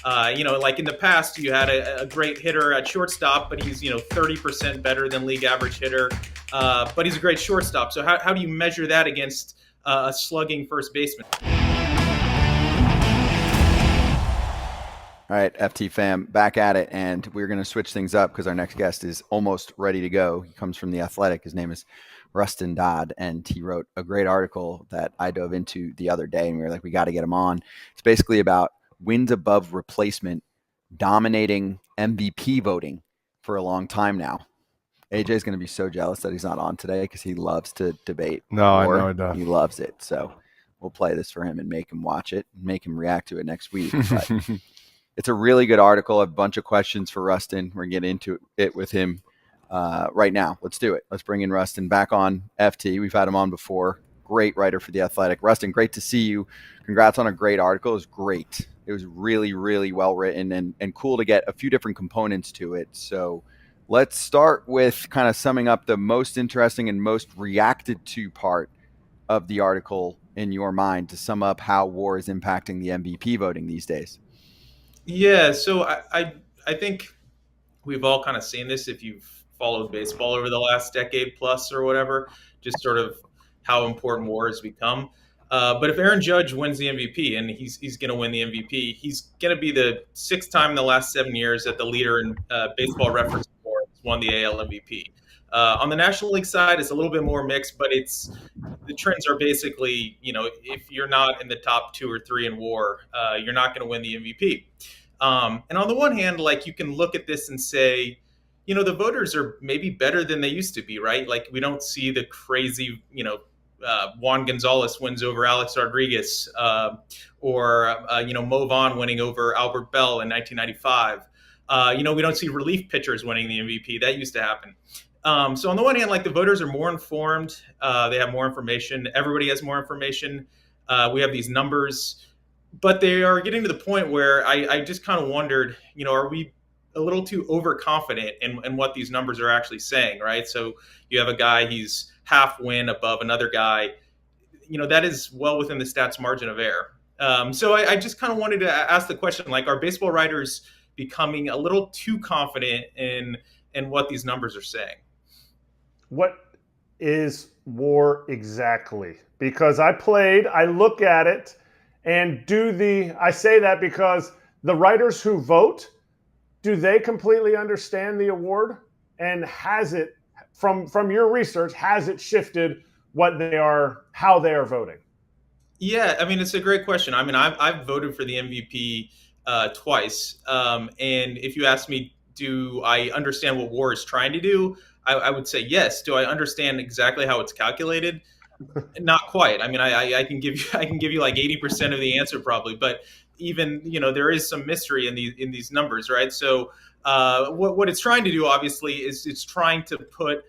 Like in the past, you had a great hitter at shortstop, but he's 30% better than league average hitter, but he's a great shortstop. So how do you measure that against a slugging first baseman? All right, FT fam, back at it, and we're going to switch things up because our next guest is almost ready to go. He comes from The Athletic. His name is Rustin Dodd, and he wrote a great article that I dove into the other day, and we were like, we got to get him on. It's basically about wins above replacement dominating MVP voting for a long time now. AJ is going to be so jealous that he's not on today because he loves to debate. No, I know it does. He loves it, so we'll play this for him and make him watch it, and make him react to it next week. But it's a really good article. A bunch of questions for Rustin. We're going to get into it with him right now. Let's do it. Let's bring in Rustin back on FT. We've had him on before. Great writer for The Athletic. Rustin, great to see you. Congrats on a great article. It was great. It was really, really well written and cool to get a few different components to it. So let's start with kind of summing up the most interesting and most reacted to part of the article in your mind to sum up how WAR is impacting the MVP voting these days. Yeah, so I think we've all kind of seen this if you've followed baseball over the last decade plus or whatever, just sort of how important WAR has become. But if Aaron Judge wins the MVP, and he's going to win the MVP, he's going to be the sixth time in the last 7 years that the leader in baseball reference WAR has won the AL MVP. On the National League side, it's a little bit more mixed, but the trends are basically, if you're not in the top 2 or 3 in WAR, you're not going to win the MVP. And on the one hand, like you can look at this and say, the voters are maybe better than they used to be, right? Like we don't see the crazy, Juan Gonzalez wins over Alex Rodriguez, or Mo Vaughn winning over Albert Bell in 1995. We don't see relief pitchers winning the MVP. That used to happen. So on the one hand, like the voters are more informed. They have more information. Everybody has more information. We have these numbers. But they are getting to the point where I just kind of wondered, are we a little too overconfident in what these numbers are actually saying, right? So you have a guy, he's half win above another guy. That is well within the stats margin of error. So I just kind of wanted to ask the question, like, are baseball writers becoming a little too confident in what these numbers are saying? What is WAR exactly? Because I look at it, and I say that because the writers who vote, do they completely understand the award? And has it, from your research, has it shifted how they are voting? Yeah, I mean, it's a great question. I mean, I've voted for the MVP twice. And if you ask me, do I understand what WAR is trying to do? I would say yes. Do I understand exactly how it's calculated? Not quite. I mean, I can give you like 80% of the answer probably, but even there is some mystery in these numbers, right? So what it's trying to do obviously is it's trying to put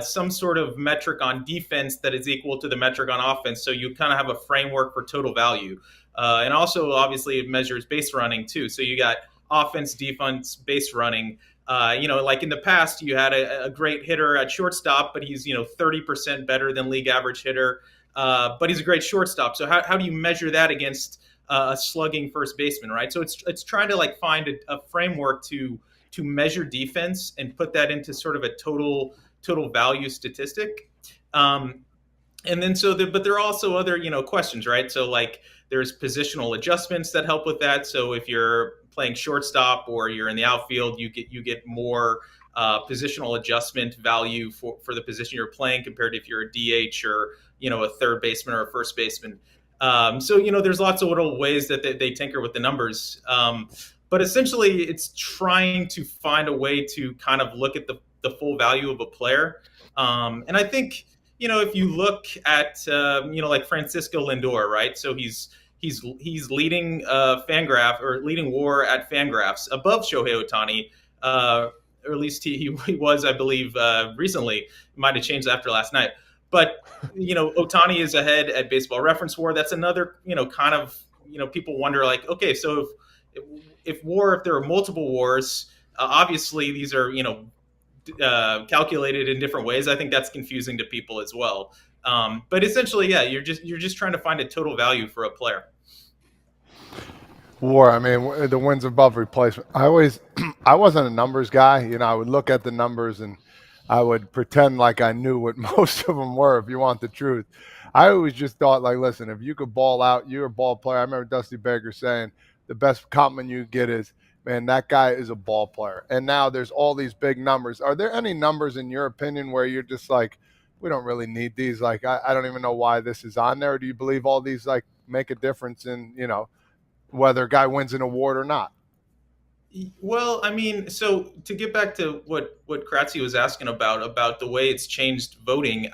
some sort of metric on defense that is equal to the metric on offense. So you kind of have a framework for total value, and also obviously it measures base running too. So you got offense, defense, base running. Like in the past, you had a great hitter at shortstop, but he's 30% better than league average hitter, but he's a great shortstop. So how do you measure that against a slugging first baseman, right? So it's trying to like find a framework to measure defense and put that into sort of a total value statistic. And then but there are also other questions, right? So like there's positional adjustments that help with that. So if you're playing shortstop or you're in the outfield, you get more positional adjustment value for the position you're playing compared to if you're a DH or a third baseman or a first baseman. So there's lots of little ways that they tinker with the numbers, but essentially it's trying to find a way to kind of look at the full value of a player. And I think if you look at like Francisco Lindor, right? So he's leading Fangraph or leading WAR at Fangraphs above Shohei Ohtani, or at least he was, I believe, recently. It might have changed after last night, but Ohtani is ahead at Baseball Reference WAR. That's another kind of people wonder like, okay, so if there are multiple WARs, obviously these are calculated in different ways. I think that's confusing to people as well. But essentially, yeah, you're just trying to find a total value for a player. WAR. I mean, the wins above replacement. I wasn't a numbers guy. I would look at the numbers and I would pretend like I knew what most of them were. If you want the truth, I always just thought, like, listen, if you could ball out, you're a ball player. I remember Dusty Baker saying the best compliment you get is, man, that guy is a ball player. And now there's all these big numbers. Are there any numbers in your opinion where you're just like, we don't really need these? Like, I don't even know why this is on there. Or do you believe all these like make a difference in, whether a guy wins an award or not? Well, I mean, so to get back to what Kratzy was asking about the way it's changed voting,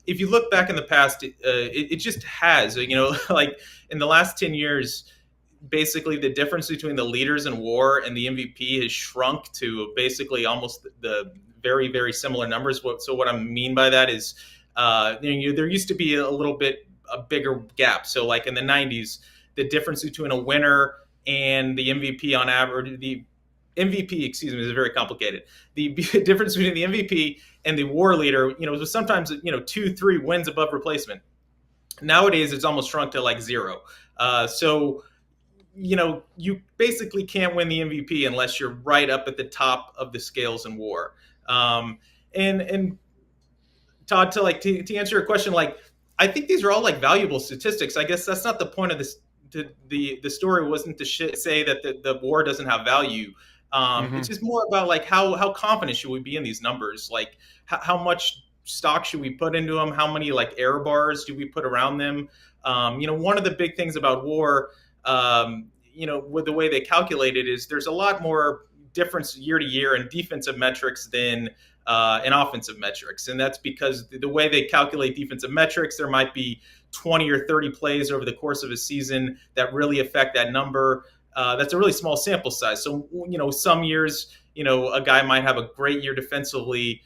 if you look back in the past, it just has, like in the last 10 years, basically the difference between the leaders in WAR and the MVP has shrunk to basically almost the very, very similar numbers. So what I mean by that is, there used to be a bigger gap. So like in the 90s, the difference between a winner and the MVP on average, the MVP, excuse me, is very complicated. The difference between the MVP and the WAR leader, was sometimes 2, 3 wins above replacement. Nowadays, it's almost shrunk to like zero. So you basically can't win the MVP unless you're right up at the top of the scales in WAR. And Todd, to answer your question, like I think these are all like valuable statistics. I guess that's not the point of this. The story wasn't to say that the WAR doesn't have value. It's just more about like how confident should we be in these numbers? Like how much stock should we put into them? How many like error bars do we put around them? One of the big things about WAR, with the way they calculate it, is there's a lot more difference year to year in defensive metrics than in offensive metrics. And that's because the way they calculate defensive metrics, there might be 20 or 30 plays over the course of a season that really affect that number. That's a really small sample size. So, some years, a guy might have a great year defensively,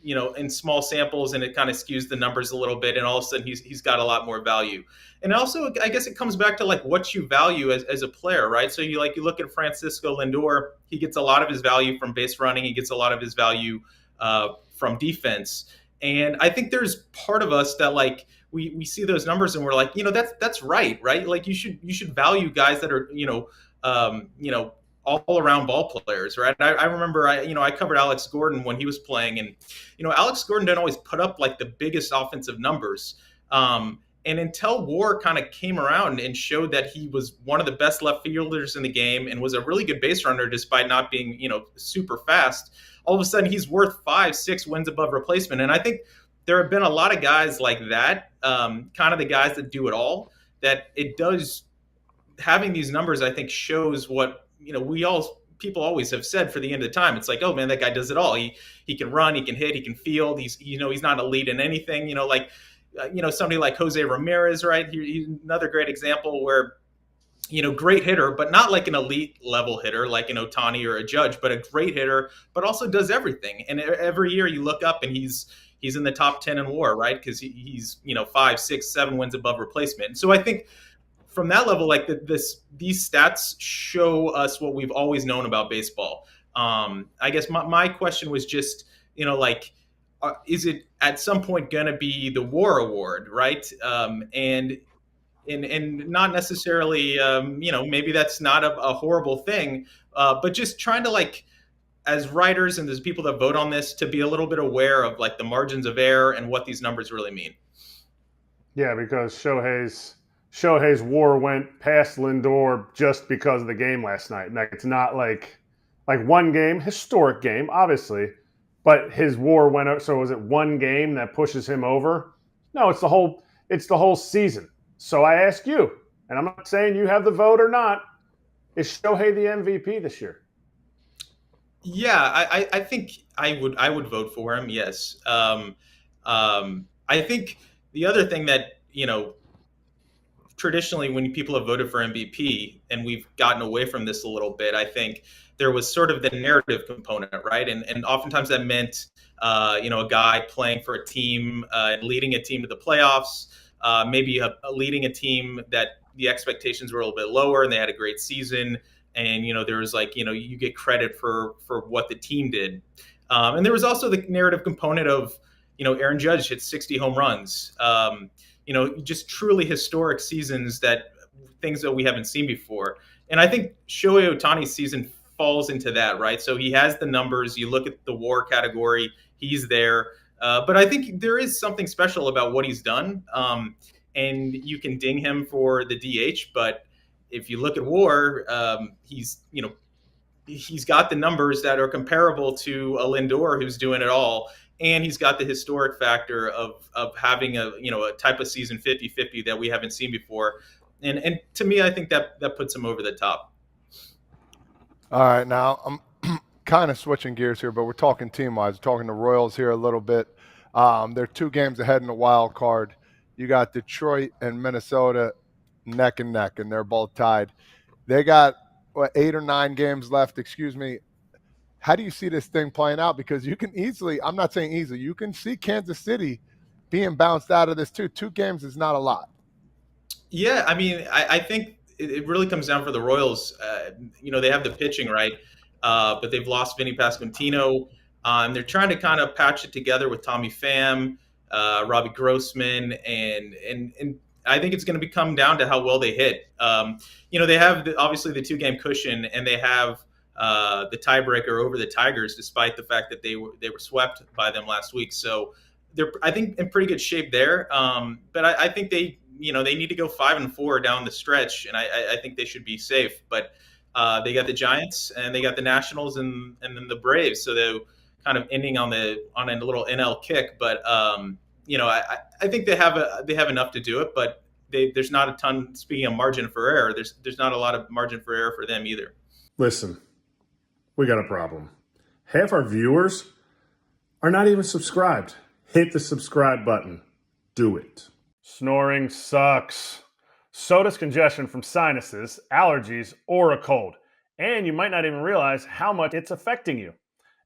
in small samples, and it kind of skews the numbers a little bit. And all of a sudden he's got a lot more value. And also, I guess it comes back to like what you value as a player, right? So you look at Francisco Lindor, he gets a lot of his value from base running. He gets a lot of his value from defense. And I think there's part of us that like, we see those numbers and we're like, that's right. Like you should value guys that are, all around ball players, right? I remember, I covered Alex Gordon when he was playing, and Alex Gordon didn't always put up like the biggest offensive numbers. And until WAR kind of came around and showed that he was one of the best left fielders in the game and was a really good base runner despite not being, super fast, all of a sudden he's worth 5, 6 wins above replacement. And I think there have been a lot of guys like that, kind of the guys that do it all, that it does. Having these numbers, I think, shows what people always have said for the end of the time. It's like, oh man, that guy does it all. He can run, he can hit, he can field. He's not elite in anything. Somebody like Jose Ramirez, right? He's another great example where, great hitter, but not like an elite level hitter like an Ohtani or a Judge, but a great hitter, but also does everything. And every year you look up and he's in the top 10 in WAR, right? Because he's 5, 6, 7 wins above replacement. So I think from that level, like these stats show us what we've always known about baseball. I guess my question was just, is it at some point going to be the WAR award, right? And not necessarily, maybe that's not a horrible thing, but just trying to like, as writers and as people that vote on this, to be a little bit aware of like the margins of error and what these numbers really mean. Yeah, because Shohei's WAR went past Lindor just because of the game last night. Like it's not like one game, historic game, obviously, but his WAR went up. So was it one game that pushes him over? No, it's the whole season. So I ask you, and I'm not saying you have the vote or not, is Shohei the MVP this year? Yeah, I think I would vote for him. Yes. I think the other thing that, traditionally when people have voted for MVP, and we've gotten away from this a little bit, I think there was sort of the narrative component, right? And oftentimes that meant, a guy playing for a team and leading a team to the playoffs, maybe leading a team that the expectations were a little bit lower and they had a great season. And, there was like, you get credit for what the team did. And there was also the narrative component of, Aaron Judge hit 60 home runs. Just truly historic seasons that things that we haven't seen before. And I think Shohei Ohtani's season falls into that, right? So he has the numbers. You look at the WAR category, he's there. But I think there is something special about what he's done. And you can ding him for the DH, but if you look at WAR, he's got the numbers that are comparable to a Lindor who's doing it all. And he's got the historic factor of having a type of season 50-50 that we haven't seen before. And to me, I think that puts him over the top. All right, now I'm kind of switching gears here, but we're talking team-wise. We're talking the Royals here a little bit. They're 2 games ahead in the wild card. You got Detroit and Minnesota neck and neck, and they're both tied. They got 8 or 9 games left. Excuse me. How do you see this thing playing out? Because you can easily, I'm not saying easily, you can see Kansas City being bounced out of this too. 2 games is not a lot. Yeah, I mean, I think it really comes down for the Royals. They have the pitching, right? But they've lost Vinny Pasquantino. They're trying to kind of patch it together with Tommy Pham, Robbie Grossman, and I think it's going to come down to how well they hit. They have obviously the 2-game cushion, and they have the tiebreaker over the Tigers, despite the fact that they were swept by them last week. So they're, I think, in pretty good shape there. But I think they need to go 5-4 down the stretch, and I think they should be safe. But they got the Giants, and they got the Nationals, and then the Braves. So they're kind of ending on a little NL kick. But I think they have enough to do it. But there's not a ton. Speaking of margin for error, there's not a lot of margin for error for them either. Listen, we got a problem. Half our viewers are not even subscribed. Hit the subscribe button. Do it. Snoring sucks. So does congestion from sinuses, allergies, or a cold. And you might not even realize how much it's affecting you.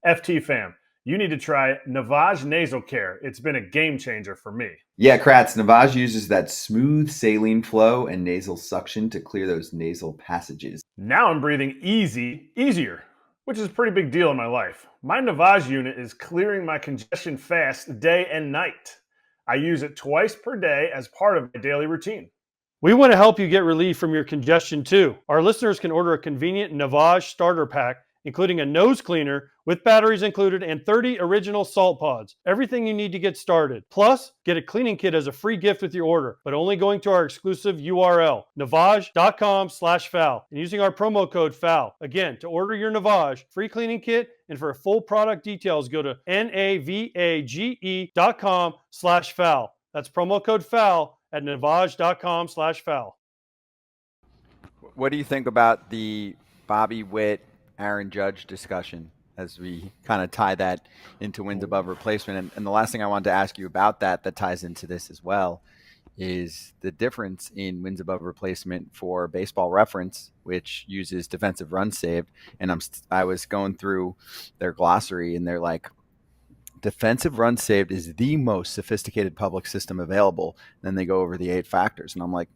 FT fam, you need to try Navage Nasal Care. It's been a game changer for me. Yeah, Kratz, Navage uses that smooth saline flow and nasal suction to clear those nasal passages. Now I'm breathing easier, which is a pretty big deal in my life. My Navage unit is clearing my congestion fast day and night. I use it twice per day as part of my daily routine. We want to help you get relief from your congestion too. Our listeners can order a convenient Navage starter pack, including a nose cleaner with batteries included and 30 original salt pods. Everything you need to get started. Plus, get a cleaning kit as a free gift with your order, but only going to our exclusive URL, navage.com/FAL, and using our promo code FAL. Again, to order your Navage free cleaning kit and for full product details, go to navage.com/FAL. That's promo code FAL at navage.com/FAL. What do you think about the Bobby Witt, Aaron Judge discussion as we kind of tie that into wins above replacement? And the last thing I wanted to ask you about that ties into this as well is the difference in wins above replacement for Baseball Reference, which uses defensive runs saved. And I was going through their glossary, and they're like, defensive runs saved is the most sophisticated public system available. And then they go over the 8 factors, and I'm like,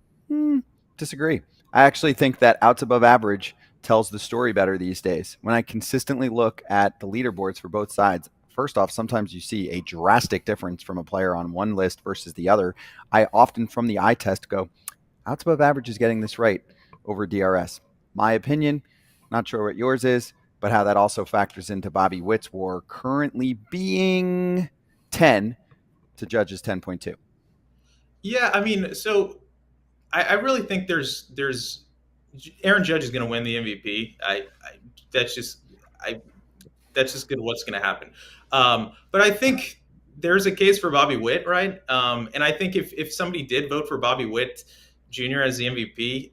disagree. I actually think that outs above average tells the story better these days. When I consistently look at the leaderboards for both sides, first off, sometimes you see a drastic difference from a player on one list versus the other. I often, from the eye test, go, outs above average is getting this right over DRS. My opinion, not sure what yours is, but how that also factors into Bobby Witt's WAR currently being 10 to Judge's 10.2. Yeah, I mean, so I really think there's Aaron Judge is going to win the MVP. That's just good. What's going to happen? But I think there's a case for Bobby Witt, right? And I think if somebody did vote for Bobby Witt Jr. as the MVP,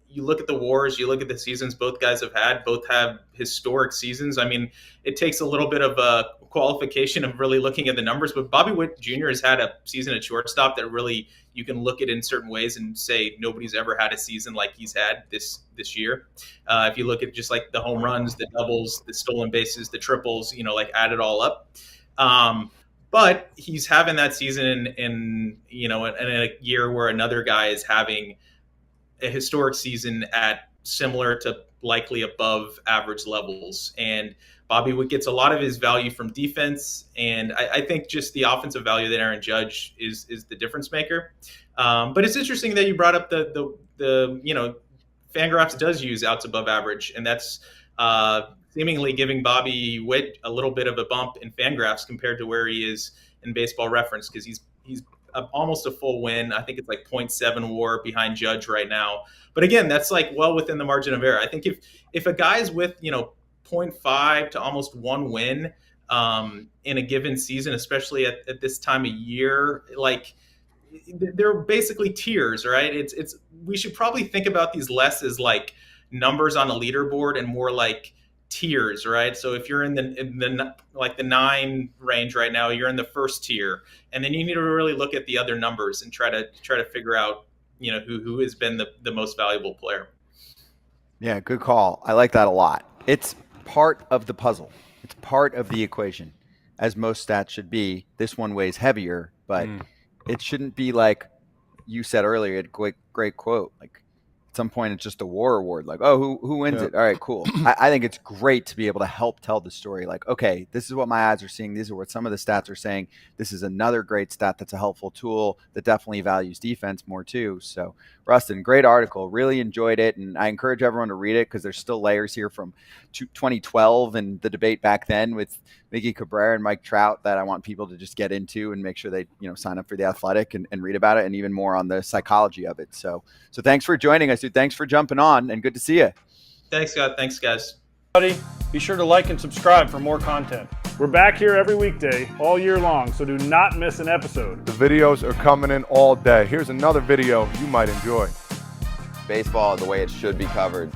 you look at the WARs, you look at the seasons both guys both have historic seasons. I mean, it takes a little bit of a qualification of really looking at the numbers, but Bobby Witt Jr. has had a season at shortstop that really you can look at in certain ways and say nobody's ever had a season like he's had this year. If you look at just like the home runs, the doubles, the stolen bases, the triples, like add it all up. But he's having that season in a year where another guy is having a historic season at similar to likely above average levels. And Bobby Witt gets a lot of his value from defense, and I think just the offensive value that Aaron Judge is the difference maker. But it's interesting that you brought up the Fangraphs does use outs above average, and that's seemingly giving Bobby Witt a little bit of a bump in Fangraphs compared to where he is in Baseball Reference, because he's almost a full win. I think it's like 0.7 WAR behind Judge right now. But again, that's like well within the margin of error. I think if a guy's with 0.5 to almost 1 win in a given season, especially at this time of year, like they're basically tiers, right? We should probably think about these less as like numbers on a leaderboard and more like tiers, right? So if you're in the like the 9 range right now, you're in the first tier, and then you need to really look at the other numbers and try to figure out who has been the most valuable player. Yeah, good call. I like that a lot. It's part of the puzzle. It's part of the equation, as most stats should be. This one weighs heavier, but it shouldn't be like you said earlier. A great quote. Like at some point, it's just a WAR award. Like, oh, who wins it? All right, cool. I think it's great to be able to help tell the story. Like, okay, this is what my eyes are seeing. These are what some of the stats are saying. This is another great stat that's a helpful tool that definitely values defense more too. So, Rustin, great article. Really enjoyed it, and I encourage everyone to read it because there's still layers here from 2012 and the debate back then with Miggy Cabrera and Mike Trout that I want people to just get into and make sure they sign up for The Athletic and read about it, and even more on the psychology of it. So thanks for joining us, dude. Thanks for jumping on, and good to see you. Thanks, God. Thanks, guys. Be sure to like and subscribe for more content. We're back here every weekday, all year long, so do not miss an episode. The videos are coming in all day. Here's another video you might enjoy. Baseball the way it should be covered.